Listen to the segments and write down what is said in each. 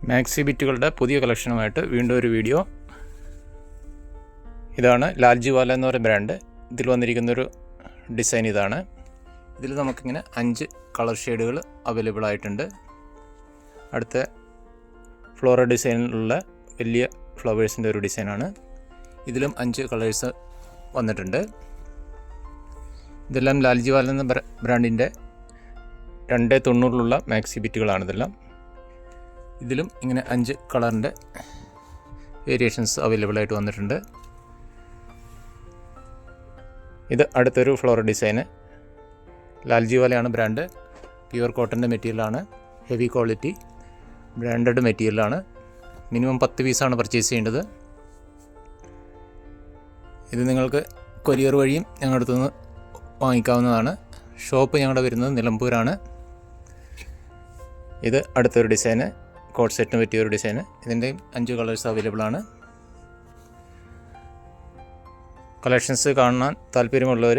Maxi ബിറ്റുകളുടെ പുതിയ കളക്ഷനുമായിട്ട് വീണ്ടും ഒരു വീഡിയോ. ഇതാണ് ലാൽജി വാല എന്ന് പറയുന്ന ബ്രാൻഡ്. ഇതിൽ വന്നിരിക്കുന്നൊരു ഡിസൈൻ ഇതാണ്. ഇതിൽ നമുക്കിങ്ങനെ 5 കളർ ഷെയ്ഡുകൾ അവൈലബിൾ ആയിട്ടുണ്ട്. അടുത്ത ഫ്ലോറൽ ഡിസൈനിലുള്ള വലിയ ഫ്ലവേഴ്സിൻ്റെ ഒരു ഡിസൈനാണ്. ഇതിലും 5 കളേഴ്സ് വന്നിട്ടുണ്ട്. ഇതെല്ലാം ലാൽജി വാല എന്ന ബ്രാൻഡിൻ്റെ 290 മാക്സി ബിറ്റുകളാണ് ഇതെല്ലാം. ഇതിലും ഇങ്ങനെ 5 കളറിൻ്റെ വേരിയേഷൻസ് അവൈലബിൾ ആയിട്ട് വന്നിട്ടുണ്ട്. ഇത് അടുത്തൊരു ഫ്ലോറൽ ഡിസൈന്. ലാൽജി വാലയാണ് ബ്രാൻഡ്. പ്യുവർ കോട്ടൻ്റെ മെറ്റീരിയലാണ്. ഹെവി ക്വാളിറ്റി ബ്രാൻഡഡ് മെറ്റീരിയലാണ്. മിനിമം 10 പീസാണ് പർച്ചേസ് ചെയ്യേണ്ടത്. ഇത് നിങ്ങൾക്ക് കൊറിയർ വഴിയും ഞങ്ങളുടെ അടുത്തുനിന്ന് വാങ്ങിക്കാവുന്നതാണ്. ഷോപ്പ് ഞങ്ങളുടെ വരുന്നത് നിലമ്പൂരാണ്. ഇത് അടുത്തൊരു ഡിസൈന്, കോട്ട് സെറ്റിന് പറ്റിയ ഒരു ഡിസൈന്. ഇതിൻ്റെയും 5 കളേഴ്സ് അവൈലബിൾ ആണ്. കളക്ഷൻസ് കാണാൻ താല്പര്യമുള്ളവർ,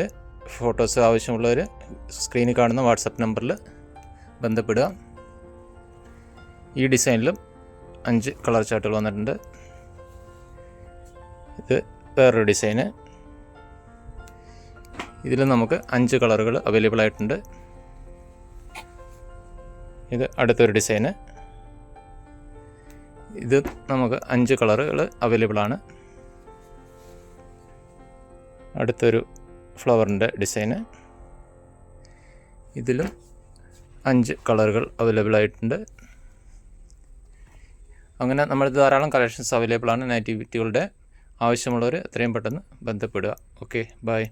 ഫോട്ടോസ് ആവശ്യമുള്ളവർ സ്ക്രീനിൽ കാണുന്ന വാട്സപ്പ് നമ്പറിൽ ബന്ധപ്പെടുക. ഈ ഡിസൈനിലും 5 കളർ ചാർട്ടുകൾ വന്നിട്ടുണ്ട്. ഇത് വേറൊരു ഡിസൈന്. ഇതിൽ നമുക്ക് 5 കളറുകൾ അവൈലബിൾ ആയിട്ടുണ്ട്. ഇത് അടുത്തൊരു ഡിസൈന്. ഇത് നമുക്ക് 5 കളറുകൾ അവൈലബിൾ ആണ്. അടുത്തൊരു ഫ്ലവറിൻ്റെ ഡിസൈന്. ഇതിലും 5 കളറുകൾ അവൈലബിൾ ആയിട്ടുണ്ട്. അങ്ങനെ നമ്മൾ ധാരാളം കളക്ഷൻസ് അവൈലബിൾ ആണ്. നൈറ്റി ബിറ്റുകളുടെ ആവശ്യമുള്ളവർ എത്രയും പെട്ടെന്ന് ബന്ധപ്പെടുക. Okay, by.